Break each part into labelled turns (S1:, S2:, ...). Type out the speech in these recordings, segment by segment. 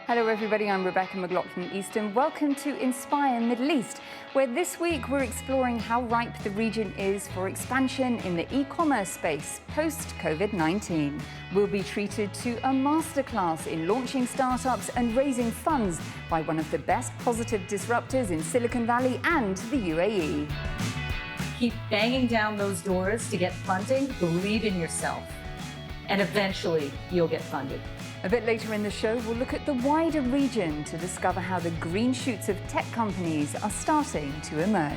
S1: Hello everybody, I'm Rebecca McLaughlin-Easton. Welcome to Inspire Middle East, where this week we're exploring how ripe the region is for expansion in the e-commerce space post-COVID-19. We'll be treated to a masterclass in launching startups and raising funds by one of the best positive disruptors in Silicon Valley and the UAE.
S2: Keep banging down those doors to get funding, believe in yourself, and eventually you'll get funded.
S1: A bit later in the show, we'll look at the wider region to discover how the green shoots of tech companies are starting to emerge.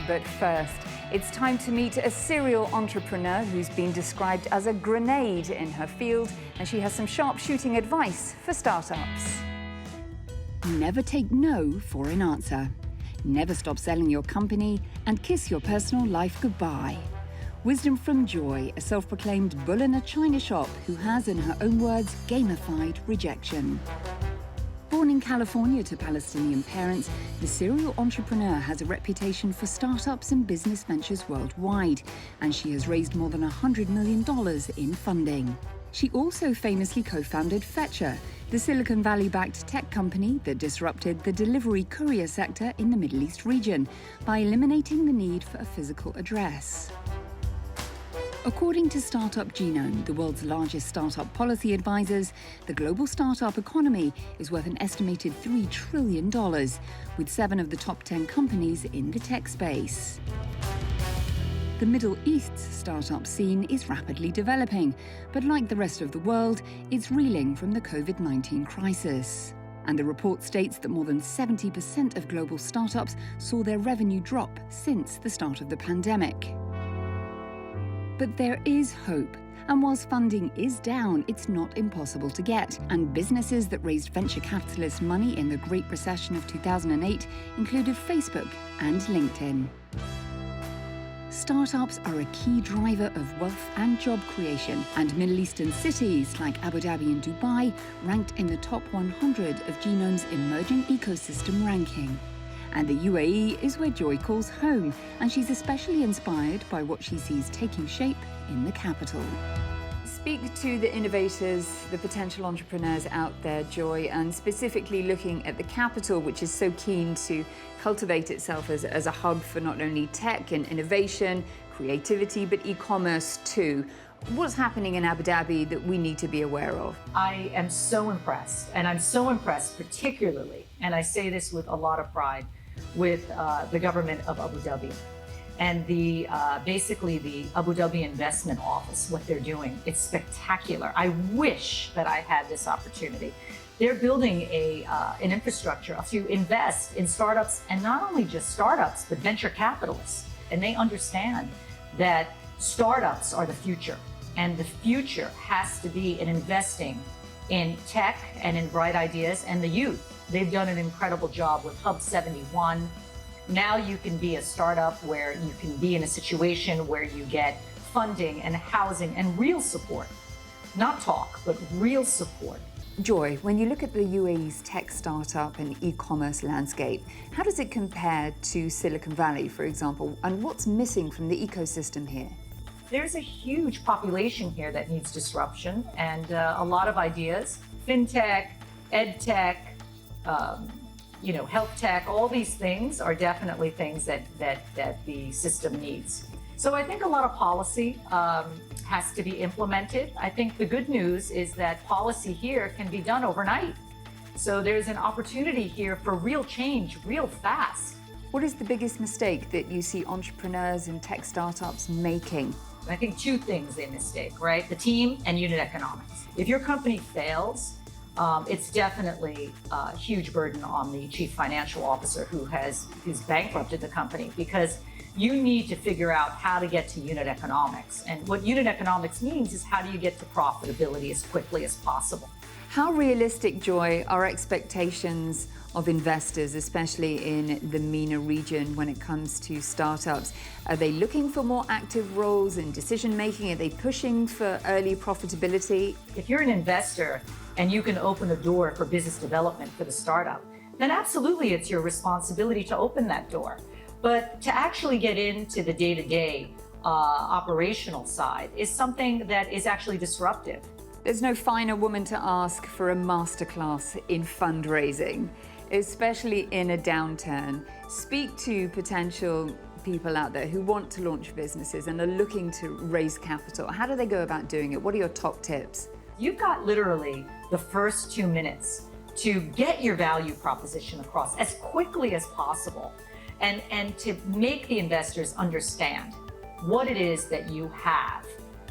S1: But first, it's time to meet a serial entrepreneur who's been described as a grenade in her field, and she has some sharp-shooting advice for startups.
S3: Never take no for an answer. Never stop selling your company and kiss your personal life goodbye. Wisdom from Joy, a self-proclaimed bull in a china shop who has, in her own words, gamified rejection. Born in California to Palestinian parents, the serial entrepreneur has a reputation for startups and business ventures worldwide, and she has raised more than $100 million in funding. She also famously co-founded Fetcher, the Silicon Valley-backed tech company that disrupted the delivery courier sector in the Middle East region by eliminating the need for a physical address. According to Startup Genome, the world's largest startup policy advisors, the global startup economy is worth an estimated $3 trillion, with 7 of the top 10 companies in the tech space. The Middle East's startup scene is rapidly developing, but like the rest of the world, it's reeling from the COVID-19 crisis. And the report states that more than 70% of global startups saw their revenue drop since the start of the pandemic. But there is hope. And whilst funding is down, it's not impossible to get. And businesses that raised venture capitalist money in the Great Recession of 2008 included Facebook and LinkedIn. Startups are a key driver of wealth and job creation, and Middle Eastern cities like Abu Dhabi and Dubai ranked in the top 100 of Genome's emerging ecosystem ranking. And the UAE is where Joy calls home, and she's especially inspired by what she sees taking shape in the capital.
S1: Speak to the innovators, the potential entrepreneurs out there, Joy, and specifically looking at the capital, which is so keen to cultivate itself as a hub for not only tech and innovation, creativity, but e-commerce too. What's happening in Abu Dhabi that we need to be aware of?
S2: I am so impressed, and I'm so impressed particularly, and I say this with a lot of pride, with the government of Abu Dhabi and basically the Abu Dhabi Investment Office, what they're doing. It's spectacular. I wish that I had this opportunity. They're building an infrastructure to invest in startups, and not only just startups, but venture capitalists. And they understand that startups are the future, and the future has to be in investing in tech and in bright ideas and the youth. They've done an incredible job with Hub 71. Now you can be a startup where you can be in a situation where you get funding and housing and real support. Not talk, but real support.
S1: Joy, when you look at the UAE's tech startup and e-commerce landscape, how does it compare to Silicon Valley, for example, and what's missing from the ecosystem here?
S2: There's a huge population here that needs disruption and a lot of ideas. FinTech, EdTech, health tech, all these things are definitely things that the system needs. So I think a lot of policy has to be implemented. I think the good news is that policy here can be done overnight. So there's an opportunity here for real change, real fast.
S1: What is the biggest mistake that you see entrepreneurs and tech startups making?
S2: I think 2 things they mistake, right? The team and unit economics. If your company fails, it's definitely a huge burden on the chief financial officer who's bankrupted the company, because you need to figure out how to get to unit economics. And what unit economics means is how do you get to profitability as quickly as possible.
S1: How realistic, Joy, are expectations of investors, especially in the MENA region, when it comes to startups? Are they looking for more active roles in decision making? Are they pushing for early profitability?
S2: If you're an investor and you can open a door for business development for the startup, then absolutely it's your responsibility to open that door. But to actually get into the day-to-day operational side is something that is actually disruptive.
S1: There's no finer woman to ask for a masterclass in fundraising, especially in a downturn. Speak to potential people out there who want to launch businesses and are looking to raise capital. How do they go about doing it? What are your top tips?
S2: You've got literally the first 2 minutes to get your value proposition across as quickly as possible and to make the investors understand what it is that you have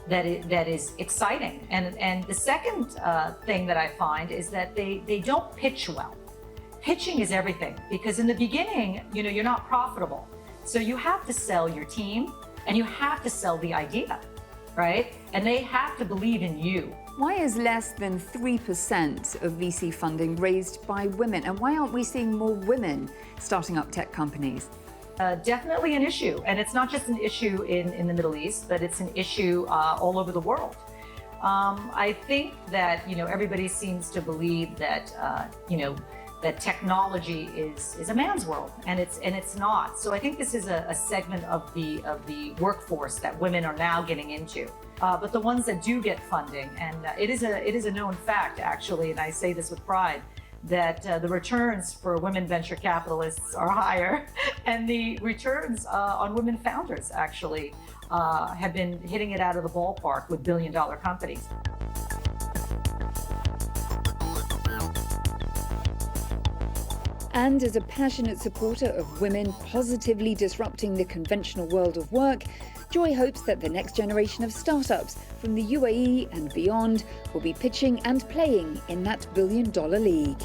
S2: that is exciting. And the second thing that I find is that they don't pitch well. Pitching is everything, because in the beginning, you're not profitable. So you have to sell your team and you have to sell the idea, right? And they have to believe in you.
S1: Why is less than 3% of VC funding raised by women? And why aren't we seeing more women starting up tech companies?
S2: Definitely an issue. And it's not just an issue in the Middle East, but it's an issue all over the world. I think that, everybody seems to believe that, that technology is a man's world, and it's not. So I think this is a segment of the workforce that women are now getting into. But the ones that do get funding, and it is a known fact actually, and I say this with pride, that the returns for women venture capitalists are higher, and the returns on women founders actually have been hitting it out of the ballpark with billion-dollar companies.
S3: And as a passionate supporter of women positively disrupting the conventional world of work, Joy hopes that the next generation of startups from the UAE and beyond will be pitching and playing in that billion-dollar league.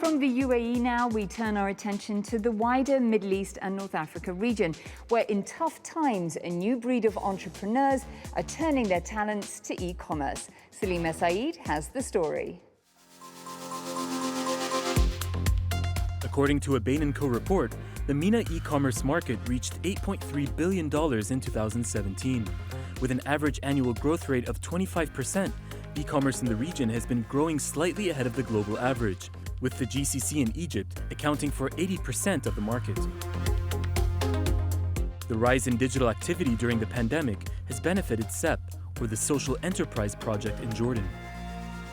S1: From the UAE now, we turn our attention to the wider Middle East and North Africa region, where in tough times, a new breed of entrepreneurs are turning their talents to e-commerce. Salima Saeed has the story.
S4: According to a Bain & Co report, the MENA e-commerce market reached $8.3 billion in 2017. With an average annual growth rate of 25%, e-commerce in the region has been growing slightly ahead of the global average, with the GCC and Egypt accounting for 80% of the market. The rise in digital activity during the pandemic has benefited SEP, or the Social Enterprise Project in Jordan.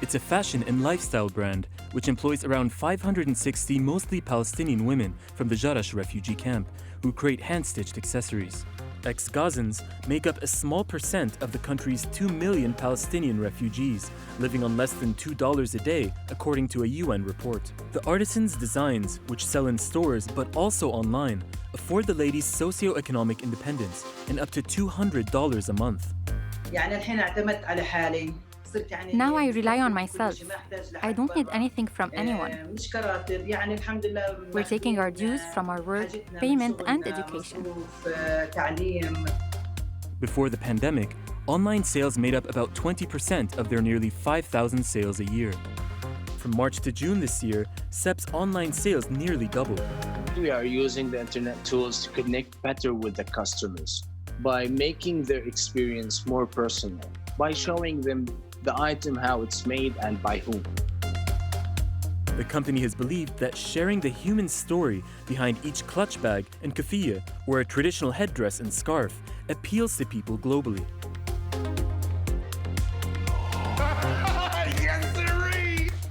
S4: It's a fashion and lifestyle brand which employs around 560 mostly Palestinian women from the Jarash refugee camp who create hand-stitched accessories. Ex-Gazans make up a small percent of the country's 2 million Palestinian refugees, living on less than $2 a day, according to a UN report. The artisans' designs, which sell in stores but also online, afford the ladies socio-economic independence and up to $200 a month.
S5: Now I rely on myself. I don't need anything from anyone. We're taking our dues from our work, payment, and education.
S4: Before the pandemic, online sales made up about 20% of their nearly 5,000 sales a year. From March to June this year, SEP's online sales nearly doubled.
S6: We are using the internet tools to connect better with the customers by making their experience more personal, by showing them the item, how it's made, and by whom.
S4: The company has believed that sharing the human story behind each clutch bag and kufiyya, or a traditional headdress and scarf, appeals to people globally.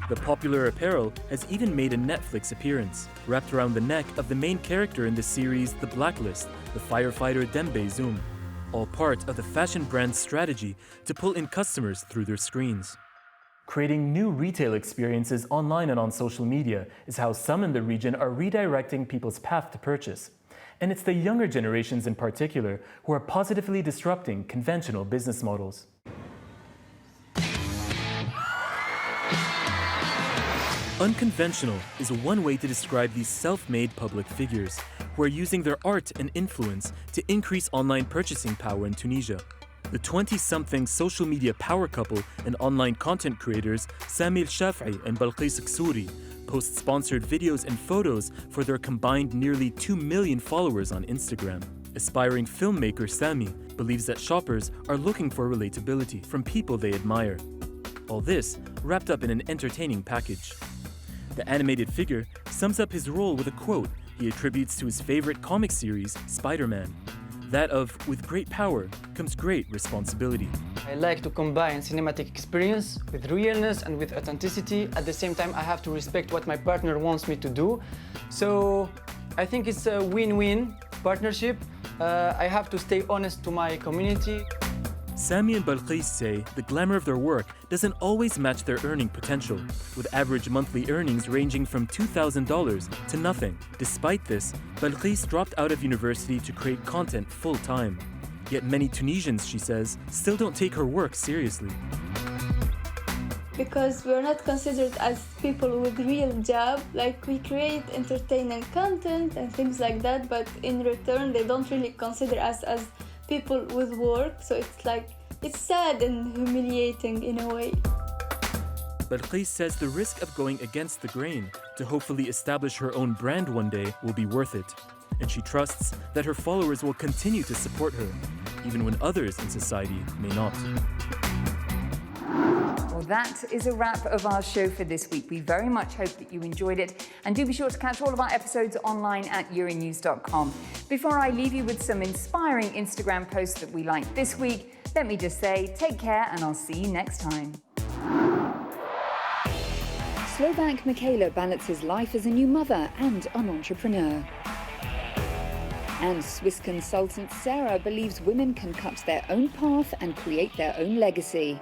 S4: The popular apparel has even made a Netflix appearance, wrapped around the neck of the main character in the series The Blacklist, the firefighter Dembe Zoom. All part of the fashion brand's strategy to pull in customers through their screens. Creating new retail experiences online and on social media is how some in the region are redirecting people's path to purchase. And it's the younger generations in particular who are positively disrupting conventional business models. Unconventional is one way to describe these self-made public figures who are using their art and influence to increase online purchasing power in Tunisia. The 20-something social media power couple and online content creators Sami El-Shafi'i and Balqis Ksouri post sponsored videos and photos for their combined nearly 2 million followers on Instagram. Aspiring filmmaker Sami believes that shoppers are looking for relatability from people they admire. All this wrapped up in an entertaining package. The animated figure sums up his role with a quote he attributes to his favorite comic series, Spider-Man. That of, with great power comes great responsibility.
S7: I like to combine cinematic experience with realness and with authenticity. At the same time, I have to respect what my partner wants me to do. So I think it's a win-win partnership. I have to stay honest to my community.
S4: Sami and Balqis say the glamour of their work doesn't always match their earning potential, with average monthly earnings ranging from $2,000 to nothing. Despite this, Balqis dropped out of university to create content full-time. Yet many Tunisians, she says, still don't take her work seriously.
S8: Because we're not considered as people with real job, like we create entertaining content and things like that, but in return they don't really consider us as people with work, so it's sad and humiliating in a way.
S4: Balqis says the risk of going against the grain to hopefully establish her own brand one day will be worth it. And she trusts that her followers will continue to support her, even when others in society may not.
S1: Well, that is a wrap of our show for this week. We very much hope that you enjoyed it. And do be sure to catch all of our episodes online at Euronews.com. Before I leave you with some inspiring Instagram posts that we liked this week, let me just say, take care and I'll see you next time.
S3: Slovak Michaela balances life as a new mother and an entrepreneur. And Swiss consultant Sarah believes women can cut their own path and create their own legacy.